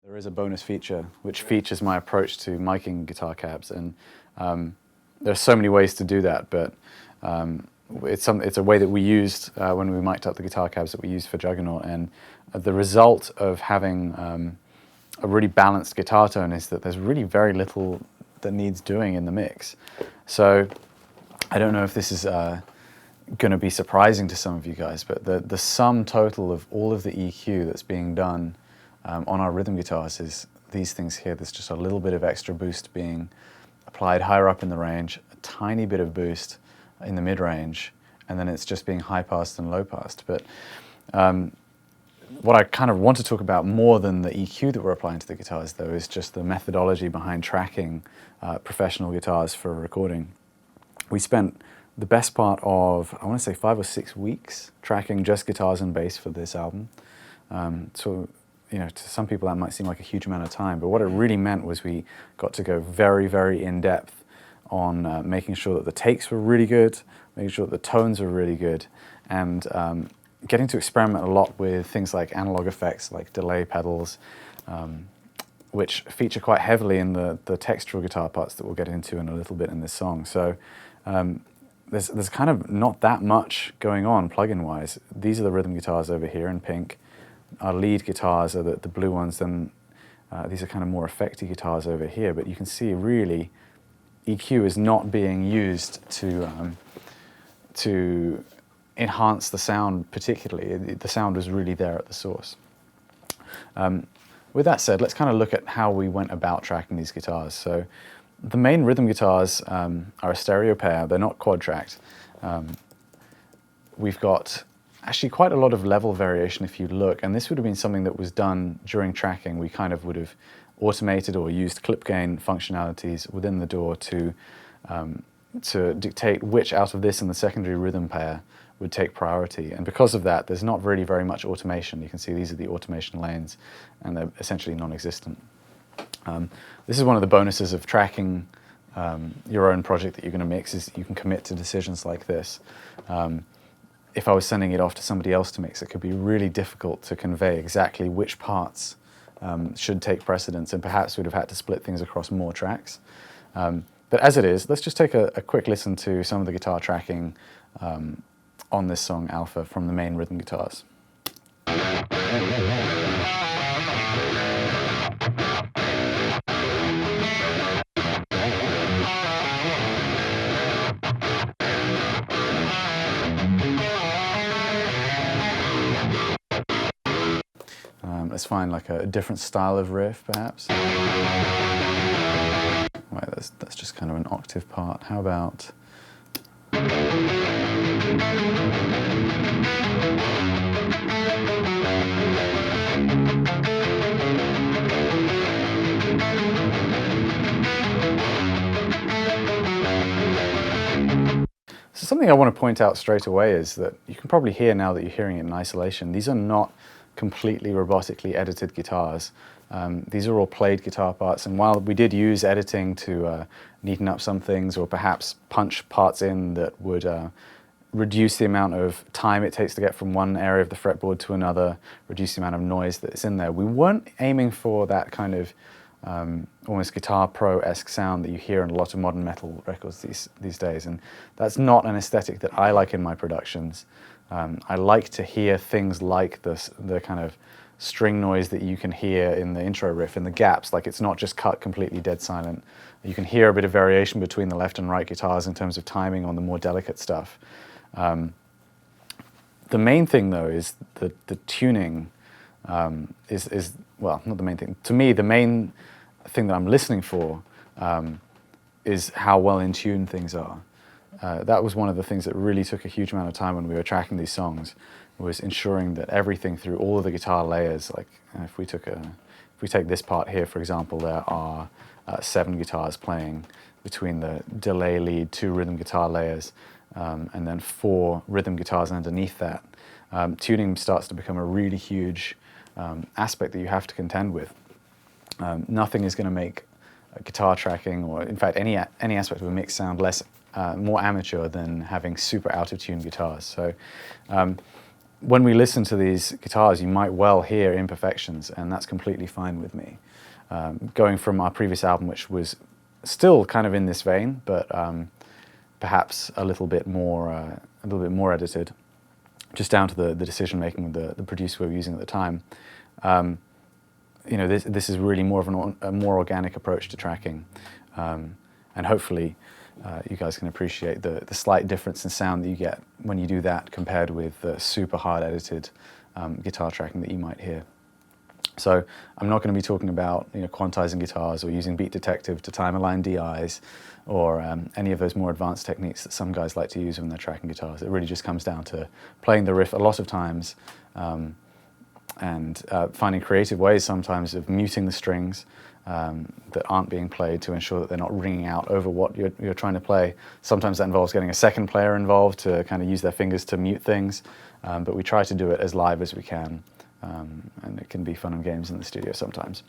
There is a bonus feature which features my approach to miking guitar cabs, and there are so many ways to do that, but it's a way that we used when we mic'd up the guitar cabs that we used for Juggernaut, and the result of having a really balanced guitar tone is that there's really very little that needs doing in the mix. So I don't know if this is going to be surprising to some of you guys, but the sum total of all of the EQ that's being done on our rhythm guitars is these things here. There's just a little bit of extra boost being applied higher up in the range, a tiny bit of boost in the mid-range, and then it's just being high-passed and low-passed. But what I kind of want to talk about more than the EQ that we're applying to the guitars, though, is just the methodology behind tracking professional guitars for recording. We spent the best part of, I want to say, 5 or 6 weeks tracking just guitars and bass for this album. So, you know, to some people that might seem like a huge amount of time, but what it really meant was we got to go very, very in-depth on making sure that the takes were really good, making sure that the tones were really good, and getting to experiment a lot with things like analog effects, like delay pedals, which feature quite heavily in the textural guitar parts that we'll get into in a little bit in this song. So there's kind of not that much going on plugin-wise. These are the rhythm guitars over here in pink. Our lead guitars are the blue ones, then these are kind of more effecty guitars over here, but you can see really EQ is not being used to enhance the sound particularly. The sound was really there at the source. With that said, let's kind of look at how we went about tracking these guitars. So the main rhythm guitars are a stereo pair. They're not quad tracked. We've got actually quite a lot of level variation if you look, and this would have been something that was done during tracking. We kind of would have automated or used clip gain functionalities within the DAW to dictate which out of this and the secondary rhythm pair would take priority. And because of that, there's not really very much automation. You can see these are the automation lanes, and they're essentially non-existent. This is one of the bonuses of tracking your own project that you're going to mix, is you can commit to decisions like this. If I was sending it off to somebody else to mix, it could be really difficult to convey exactly which parts should take precedence, and perhaps we'd have had to split things across more tracks. But as it is, let's just take a quick listen to some of the guitar tracking on this song, Alpha, from the main rhythm guitars. Let's find like a different style of riff, perhaps. Right, that's just kind of an octave part. How about... So something I want to point out straight away is that you can probably hear now that you're hearing it in isolation, these are not completely robotically edited guitars. These are all played guitar parts, and while we did use editing to neaten up some things or perhaps punch parts in that would reduce the amount of time it takes to get from one area of the fretboard to another, reduce the amount of noise that's in there, we weren't aiming for that kind of almost Guitar Pro-esque sound that you hear in a lot of modern metal records these days, and that's not an aesthetic that I like in my productions. I like to hear things like this, the kind of string noise that you can hear in the intro riff, in the gaps, like it's not just cut completely dead silent. You can hear a bit of variation between the left and right guitars in terms of timing on the more delicate stuff. The main thing though is the tuning is, well, not the main thing. To me, the main thing that I'm listening for is how well in tune things are. That was one of the things that really took a huge amount of time when we were tracking these songs, was ensuring that everything through all of the guitar layers, like if we take this part here, for example, there are 7 guitars playing between the delay lead, 2 rhythm guitar layers, and then 4 rhythm guitars underneath that. Tuning starts to become a really huge aspect that you have to contend with. Nothing is going to make guitar tracking, or in fact any aspect of a mix, sound more amateur than having super out of tune guitars. So when we listen to these guitars, you might well hear imperfections, and that's completely fine with me. Going from our previous album, which was still kind of in this vein, but perhaps a little bit more edited, just down to the decision making with the producer we were using at the time. This is really more of a more organic approach to tracking, and hopefully you guys can appreciate the slight difference in sound that you get when you do that compared with the super hard edited guitar tracking that you might hear. So I'm not going to be talking about quantizing guitars or using Beat Detective to time align DIs or any of those more advanced techniques that some guys like to use when they're tracking guitars. It really just comes down to playing the riff a lot of times and finding creative ways sometimes of muting the strings that aren't being played to ensure that they're not ringing out over what you're trying to play. Sometimes that involves getting a second player involved to kind of use their fingers to mute things, but we try to do it as live as we can. And it can be fun and games in the studio sometimes.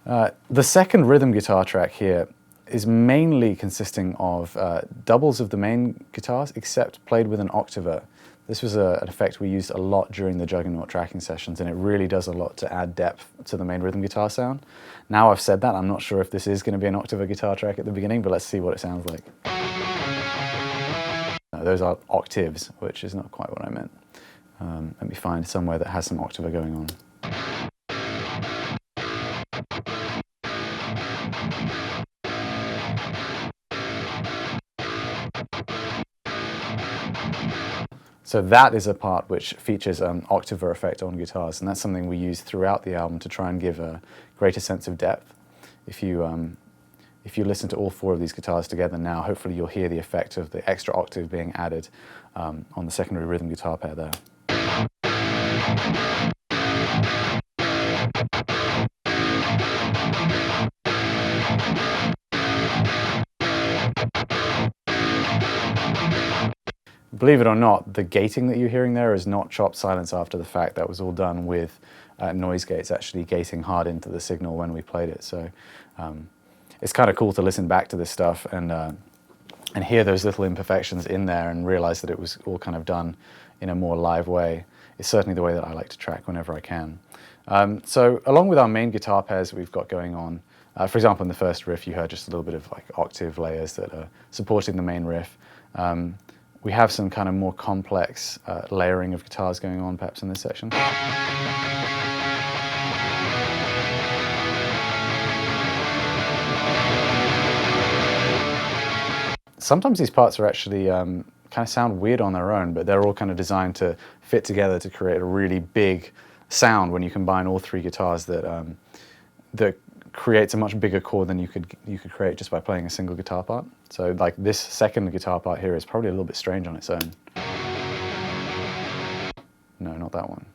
The second rhythm guitar track here is mainly consisting of doubles of the main guitars, except played with an octaver. This was an effect we used a lot during the Juggernaut tracking sessions, and it really does a lot to add depth to the main rhythm guitar sound. Now I've said that, I'm not sure if this is going to be an octaver guitar track at the beginning, but let's see what it sounds like. Those are octaves, which is not quite what I meant. Let me find somewhere that has some octaver going on. So that is a part which features an octaver effect on guitars, and that's something we use throughout the album to try and give a greater sense of depth. If you listen to all four of these guitars together now, hopefully you'll hear the effect of the extra octave being added on the secondary rhythm guitar pair there. Believe it or not, the gating that you're hearing there is not chopped silence after the fact. That was all done with noise gates actually gating hard into the signal when we played it. So it's kind of cool to listen back to this stuff and hear those little imperfections in there and realize that it was all kind of done in a more live way. It's certainly the way that I like to track whenever I can. So along with our main guitar pairs that we've got going on, for example, in the first riff, you heard just a little bit of like octave layers that are supporting the main riff. We have some kind of more complex layering of guitars going on perhaps in this section. Sometimes these parts are actually kind of sound weird on their own, but they're all kind of designed to fit together to create a really big sound when you combine all three guitars that creates a much bigger chord than you could create just by playing a single guitar part. So like this second guitar part here is probably a little bit strange on its own. No, not that one.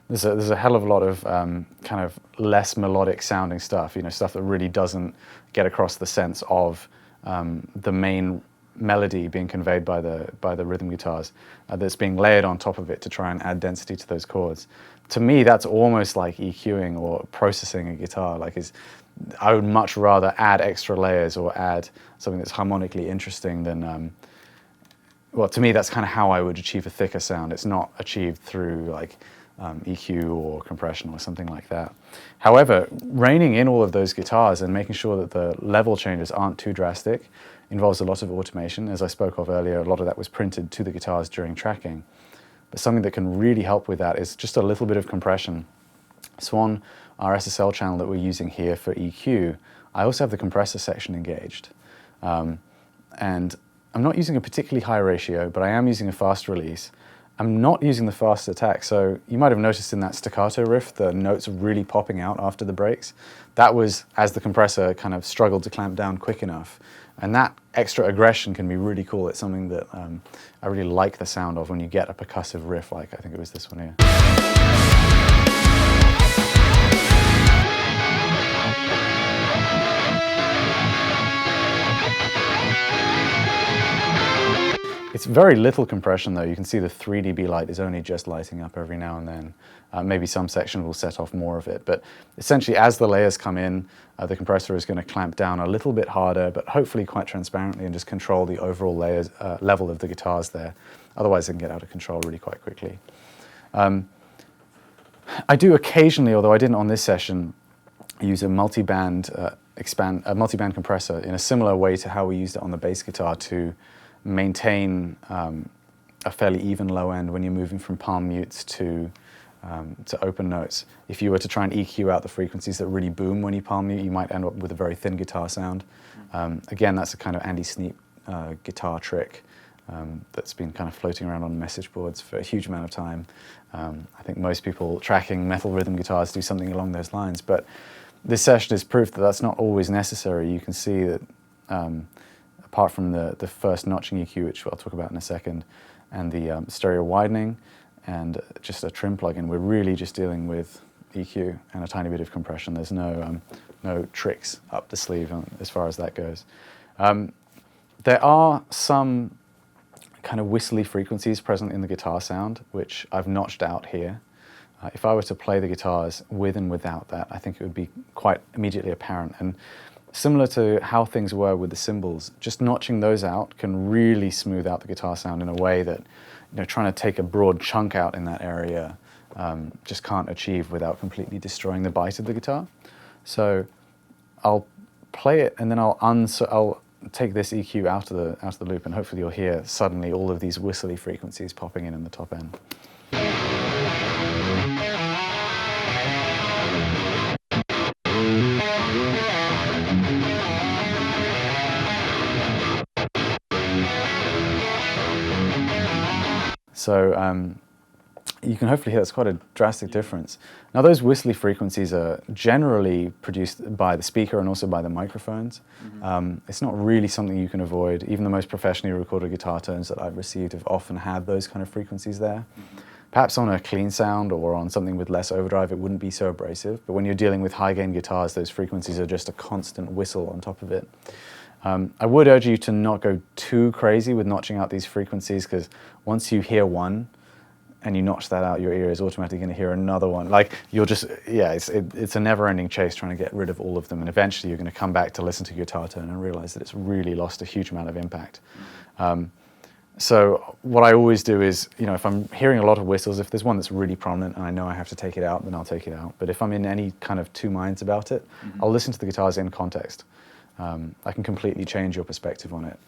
There's a hell of a lot of kind of less melodic sounding stuff, stuff that really doesn't get across the sense of the main melody being conveyed by the rhythm guitars that's being layered on top of it to try and add density to those chords. To me, that's almost like EQing or processing a guitar. I would much rather add extra layers or add something that's harmonically interesting than, well, to me, that's kind of how I would achieve a thicker sound. It's not achieved through EQ or compression or something like that. However, reining in all of those guitars and making sure that the level changes aren't too drastic involves a lot of automation. As I spoke of earlier, a lot of that was printed to the guitars during tracking. But something that can really help with that is just a little bit of compression. So on our SSL channel that we're using here for EQ, I also have the compressor section engaged. And I'm not using a particularly high ratio, but I am using a fast release. I'm not using the fast attack, so you might have noticed in that staccato riff, the notes really popping out after the breaks. That was as the compressor kind of struggled to clamp down quick enough. And that extra aggression can be really cool. It's something that I really like the sound of when you get a percussive riff like I think it was this one here. It's very little compression though. You can see the 3 dB light is only just lighting up every now and then. Maybe some section will set off more of it, but essentially as the layers come in, the compressor is going to clamp down a little bit harder, but hopefully quite transparently, and just control the overall layers, level of the guitars there. Otherwise it can get out of control really quite quickly. I do occasionally, although I didn't on this session, use a multi-band compressor in a similar way to how we used it on the bass guitar to maintain a fairly even low end when you're moving from palm mutes to open notes. If you were to try and EQ out the frequencies that really boom when you palm mute, you might end up with a very thin guitar sound. Again, that's a kind of Andy Sneap guitar trick that's been kind of floating around on message boards for a huge amount of time. I think most people tracking metal rhythm guitars do something along those lines, but this session is proof that that's not always necessary. You can see that apart from the first notching EQ, which I'll talk about in a second, and the stereo widening, and just a trim plugin, we're really just dealing with EQ and a tiny bit of compression. There's no tricks up the sleeve as far as that goes. There are some kind of whistly frequencies present in the guitar sound, which I've notched out here. If I were to play the guitars with and without that, I think it would be quite immediately apparent. And similar to how things were with the cymbals, just notching those out can really smooth out the guitar sound in a way that, trying to take a broad chunk out in that area just can't achieve without completely destroying the bite of the guitar. So I'll play it and then I'll take this EQ out of the loop, and hopefully you'll hear suddenly all of these whistly frequencies popping in the top end. So you can hopefully hear that's quite a drastic difference. Now those whistly frequencies are generally produced by the speaker and also by the microphones. It's not really something you can avoid. Even the most professionally recorded guitar tones that I've received have often had those kind of frequencies there. Perhaps on a clean sound or on something with less overdrive it wouldn't be so abrasive, but when you're dealing with high gain guitars, those frequencies are just a constant whistle on top of it. I would urge you to not go too crazy with notching out these frequencies, because once you hear one and you notch that out, your ear is automatically going to hear another one. Like you'll just, it's a never-ending chase trying to get rid of all of them, and eventually you're going to come back to listen to your guitar tone and realize that it's really lost a huge amount of impact. So what I always do is, if I'm hearing a lot of whistles, if there's one that's really prominent and I know I have to take it out, then I'll take it out. But if I'm in any kind of two minds about it, I'll listen to the guitars in context. I can completely change your perspective on it.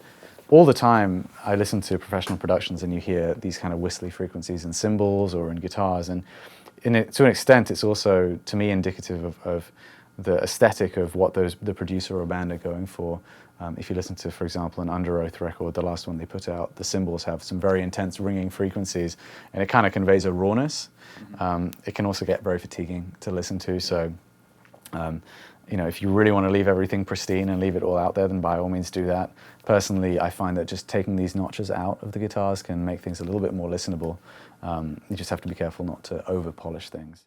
All the time I listen to professional productions and you hear these kind of whistly frequencies in cymbals or in guitars, and to an extent it's also, to me, indicative of the aesthetic of what the producer or band are going for. If you listen to, for example, an Under Oath record, the last one they put out, the cymbals have some very intense ringing frequencies, and it kind of conveys a rawness. It can also get very fatiguing to listen to, so if you really want to leave everything pristine and leave it all out there, then by all means do that. Personally, I find that just taking these notches out of the guitars can make things a little bit more listenable. You just have to be careful not to over-polish things.